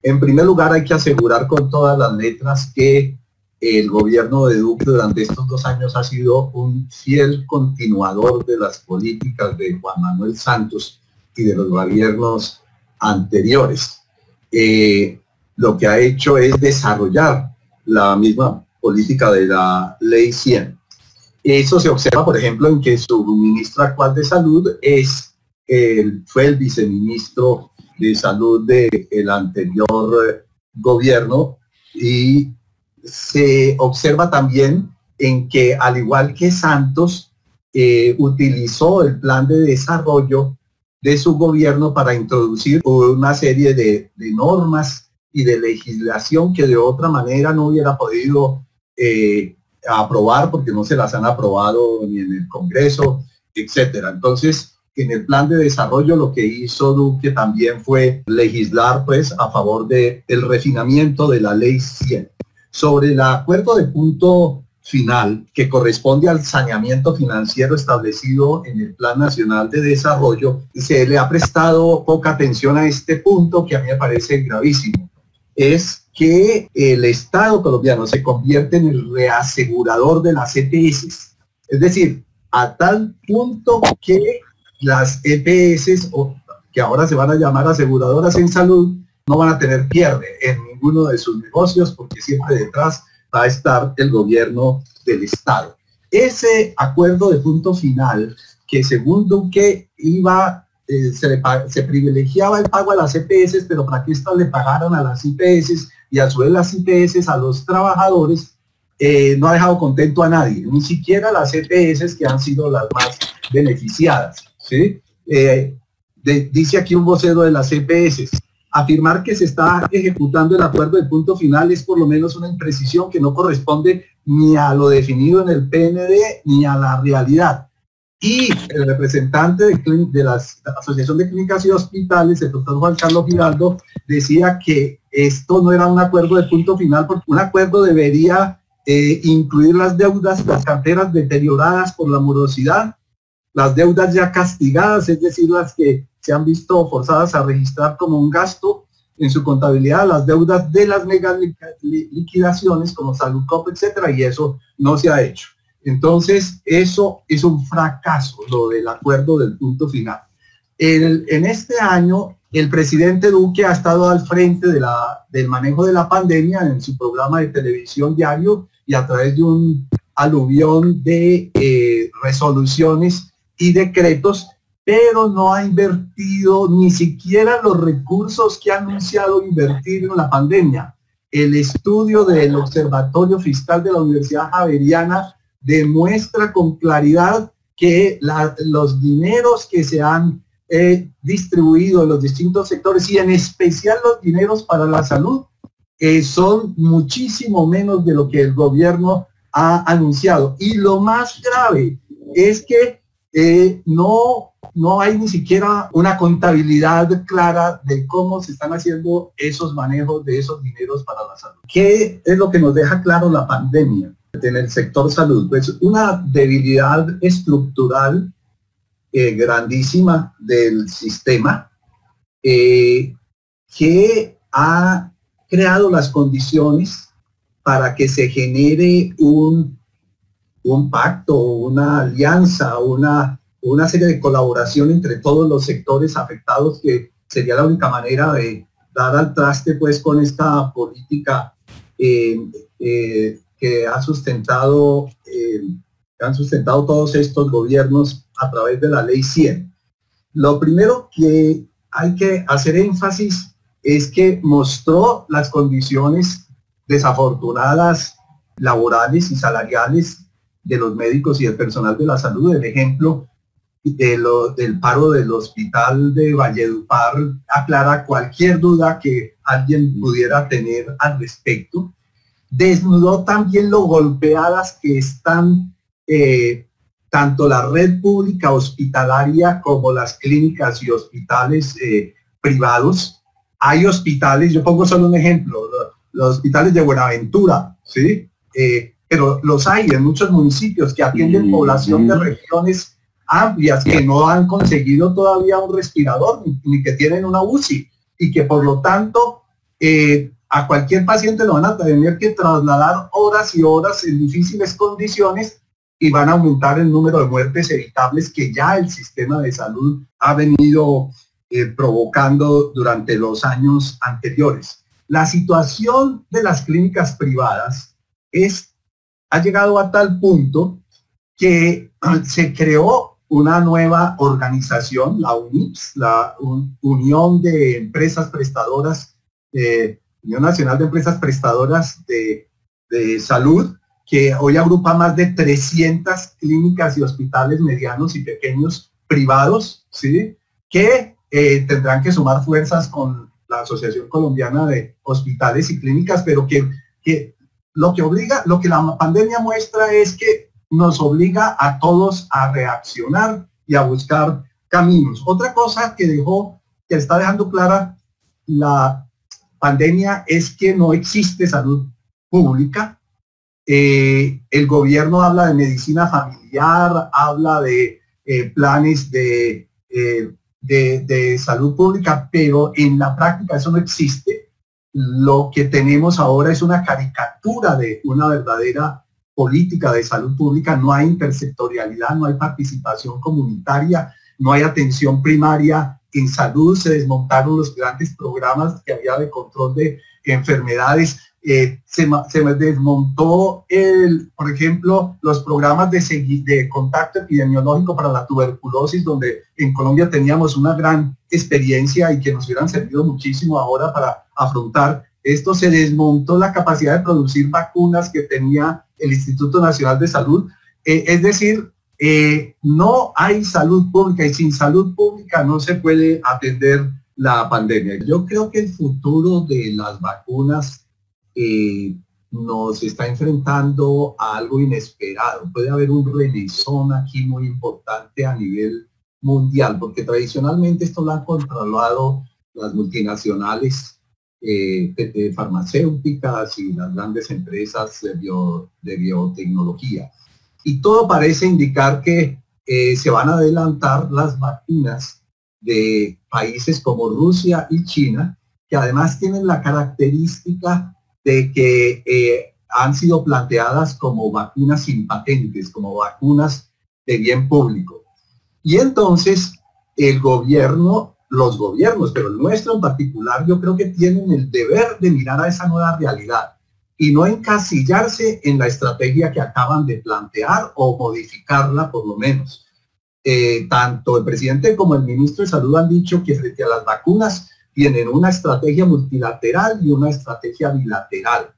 En primer lugar, hay que asegurar con todas las letras que el gobierno de Duque durante estos 2 años ha sido un fiel continuador de las políticas de Juan Manuel Santos y de los gobiernos anteriores. Lo que ha hecho es desarrollar la misma política de la Ley 100. Eso se observa, por ejemplo, en que su ministro actual de Salud fue el viceministro de Salud del anterior gobierno, y se observa también en que, al igual que Santos, utilizó el plan de desarrollo de su gobierno para introducir una serie de normas y de legislación que de otra manera no hubiera podido aprobar, porque no se las han aprobado ni en el Congreso, etcétera. Entonces, en el plan de desarrollo lo que hizo Duque también fue legislar pues a favor del refinamiento de la Ley 100. Sobre el acuerdo de punto final, que corresponde al saneamiento financiero establecido en el Plan Nacional de Desarrollo, se le ha prestado poca atención a este punto, que a mí me parece gravísimo. Es que el Estado colombiano se convierte en el reasegurador de las EPS. Es decir, a tal punto que las EPS, que ahora se van a llamar aseguradoras en salud, no van a tener pierde en ninguno de sus negocios, porque siempre detrás va a estar el gobierno del Estado. Ese acuerdo de punto final, que según Duque se privilegiaba el pago a las EPS, pero para que éstas le pagaran a las IPS y a su vez las IPS a los trabajadores, no ha dejado contento a nadie, ni siquiera las EPS, que han sido las más beneficiadas, ¿sí? Dice aquí un vocero de las EPS: afirmar que se está ejecutando el acuerdo de punto final es por lo menos una imprecisión que no corresponde ni a lo definido en el PND ni a la realidad. Y el representante de la Asociación de Clínicas y Hospitales, el doctor Juan Carlos Giraldo, decía que esto no era un acuerdo de punto final, porque un acuerdo debería incluir las deudas, las carteras deterioradas por la morosidad, las deudas ya castigadas, es decir, las que se han visto forzadas a registrar como un gasto en su contabilidad, las deudas de las mega liquidaciones como Saludcop, etcétera, y eso no se ha hecho. Entonces, eso es un fracaso, lo del acuerdo del punto final. En este año, el presidente Duque ha estado al frente del manejo de la pandemia en su programa de televisión diario y a través de un aluvión de resoluciones y decretos, pero no ha invertido ni siquiera los recursos que ha anunciado invertir en la pandemia. El estudio del Observatorio Fiscal de la Universidad Javeriana demuestra con claridad que los dineros que se han distribuido en los distintos sectores, y en especial los dineros para la salud, son muchísimo menos de lo que el gobierno ha anunciado. Y lo más grave es que no hay ni siquiera una contabilidad clara de cómo se están haciendo esos manejos de esos dineros para la salud. ¿Qué es lo que nos deja claro la pandemia en el sector salud? Pues una debilidad estructural grandísima del sistema, que ha creado las condiciones para que se genere un pacto, una alianza, una serie de colaboración entre todos los sectores afectados, que sería la única manera de dar al traste pues con esta política que han sustentado todos estos gobiernos a través de la Ley 100. Lo primero que hay que hacer énfasis es que mostró las condiciones desafortunadas laborales y salariales de los médicos y del personal de la salud. El ejemplo del paro del hospital de Valledupar aclara cualquier duda que alguien pudiera tener al respecto. Desnudó también lo golpeadas que están tanto la red pública hospitalaria como las clínicas y hospitales privados. Hay hospitales, yo pongo solo un ejemplo, los hospitales de Buenaventura, ¿sí? Pero los hay en muchos municipios que atienden población de regiones amplias que no han conseguido todavía un respirador ni que tienen una UCI, y que por lo tanto a cualquier paciente lo van a tener que trasladar horas y horas en difíciles condiciones y van a aumentar el número de muertes evitables que ya el sistema de salud ha venido provocando durante los años anteriores. La situación de las clínicas privadas ha llegado a tal punto que se creó una nueva organización, la UNIPS, la Unión de Empresas Prestadoras, Unión Nacional de Empresas Prestadoras de Salud, que hoy agrupa más de 300 clínicas y hospitales medianos y pequeños privados, ¿sí?, que tendrán que sumar fuerzas con la Asociación Colombiana de Hospitales y Clínicas, pero que lo que la pandemia muestra es que nos obliga a todos a reaccionar y a buscar caminos. Otra cosa que está dejando clara la pandemia es que no existe salud pública. El gobierno habla de medicina familiar, habla de planes de salud pública, pero en la práctica eso no existe. Lo que tenemos ahora es una caricatura de una verdadera política de salud pública. No hay intersectorialidad, no hay participación comunitaria, no hay atención primaria en salud. Se desmontaron los grandes programas que había de control de enfermedades. Se desmontó, por ejemplo, los programas de contacto epidemiológico para la tuberculosis, donde en Colombia teníamos una gran experiencia y que nos hubieran servido muchísimo ahora para afrontar esto. Se desmontó la capacidad de producir vacunas que tenía el Instituto Nacional de Salud. Es decir, no hay salud pública y sin salud pública no se puede atender la pandemia. Yo creo que el futuro de las vacunas nos está enfrentando a algo inesperado. Puede haber un remesón aquí muy importante a nivel mundial, porque tradicionalmente esto lo han controlado las multinacionales farmacéuticas y las grandes empresas de biotecnología. Y todo parece indicar que se van a adelantar las vacunas de países como Rusia y China, que además tienen la característica de que han sido planteadas como vacunas sin patentes, como vacunas de bien público. Y entonces los gobiernos, pero el nuestro en particular, yo creo que tienen el deber de mirar a esa nueva realidad y no encasillarse en la estrategia que acaban de plantear o modificarla por lo menos. Tanto el presidente como el ministro de Salud han dicho que frente a las vacunas tienen una estrategia multilateral y una estrategia bilateral.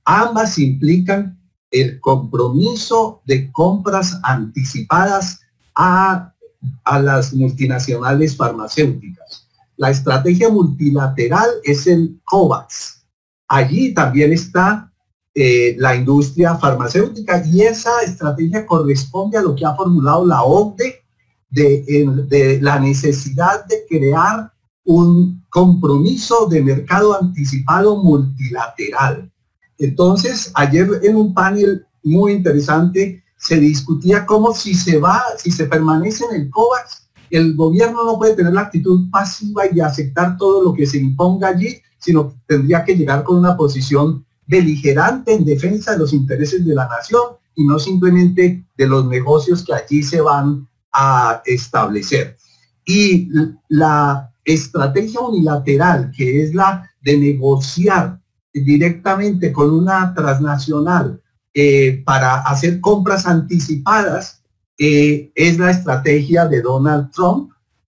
Ambas implican el compromiso de compras anticipadas a las multinacionales farmacéuticas. La estrategia multilateral es el COVAX. Allí también está la industria farmacéutica y esa estrategia corresponde a lo que ha formulado la OCDE de la necesidad de crear un compromiso de mercado anticipado multilateral. Entonces, ayer en un panel muy interesante se discutía cómo si se permanece en el COVAX, el gobierno no puede tener la actitud pasiva y aceptar todo lo que se imponga allí, sino que tendría que llegar con una posición beligerante en defensa de los intereses de la nación y no simplemente de los negocios que allí se van a establecer. Y la estrategia unilateral, que es la de negociar directamente con una transnacional para hacer compras anticipadas, es la estrategia de Donald Trump,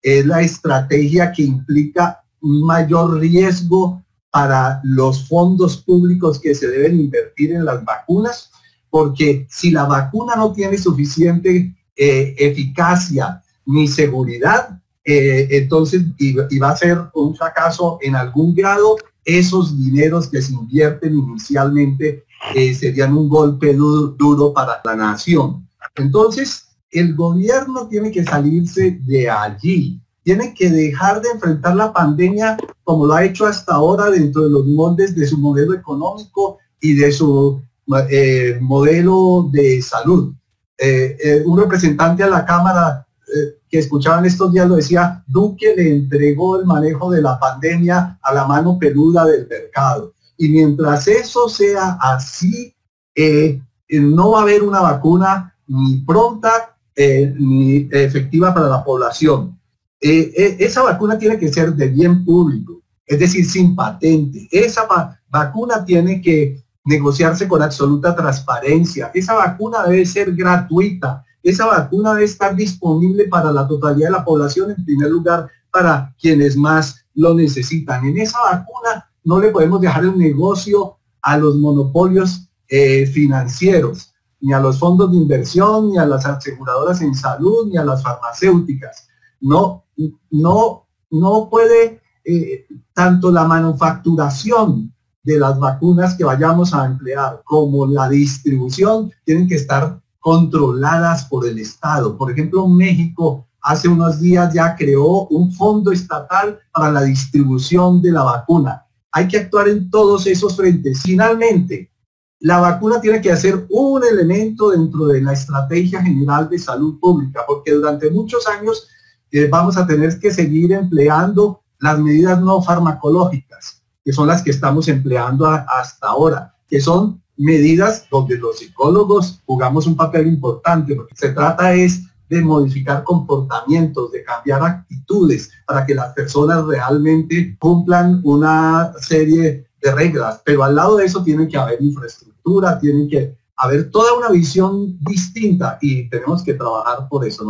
es la estrategia que implica un mayor riesgo para los fondos públicos que se deben invertir en las vacunas, porque si la vacuna no tiene suficiente eficacia ni seguridad, entonces y va a ser un fracaso en algún grado. Esos dineros que se invierten inicialmente serían un golpe duro para la nación. Entonces, el gobierno tiene que salirse de allí, tiene que dejar de enfrentar la pandemia como lo ha hecho hasta ahora dentro de los moldes de su modelo económico y de su modelo de salud. Un representante a la Cámara que escuchaban estos días lo decía, Duque le entregó el manejo de la pandemia a la mano peluda del mercado. Y mientras eso sea así, no va a haber una vacuna ni pronta ni efectiva para la población. Esa vacuna tiene que ser de bien público, es decir, sin patente. Esa vacuna tiene que negociarse con absoluta transparencia. Esa vacuna debe ser gratuita. Esa vacuna debe estar disponible para la totalidad de la población, en primer lugar, para quienes más lo necesitan. En esa vacuna no le podemos dejar el negocio a los monopolios financieros, ni a los fondos de inversión, ni a las aseguradoras en salud, ni a las farmacéuticas. No puede tanto la manufacturación de las vacunas que vayamos a emplear como la distribución tienen que estar controladas por el Estado. Por ejemplo, México hace unos días ya creó un fondo estatal para la distribución de la vacuna. Hay que actuar en todos esos frentes. Finalmente, la vacuna tiene que ser un elemento dentro de la estrategia general de salud pública, porque durante muchos años vamos a tener que seguir empleando las medidas no farmacológicas, que son las que estamos empleando hasta ahora, que son medidas donde los psicólogos jugamos un papel importante, porque se trata es de modificar comportamientos, de cambiar actitudes para que las personas realmente cumplan una serie de reglas, pero al lado de eso tiene que haber infraestructura, tiene que haber toda una visión distinta y tenemos que trabajar por eso, ¿no?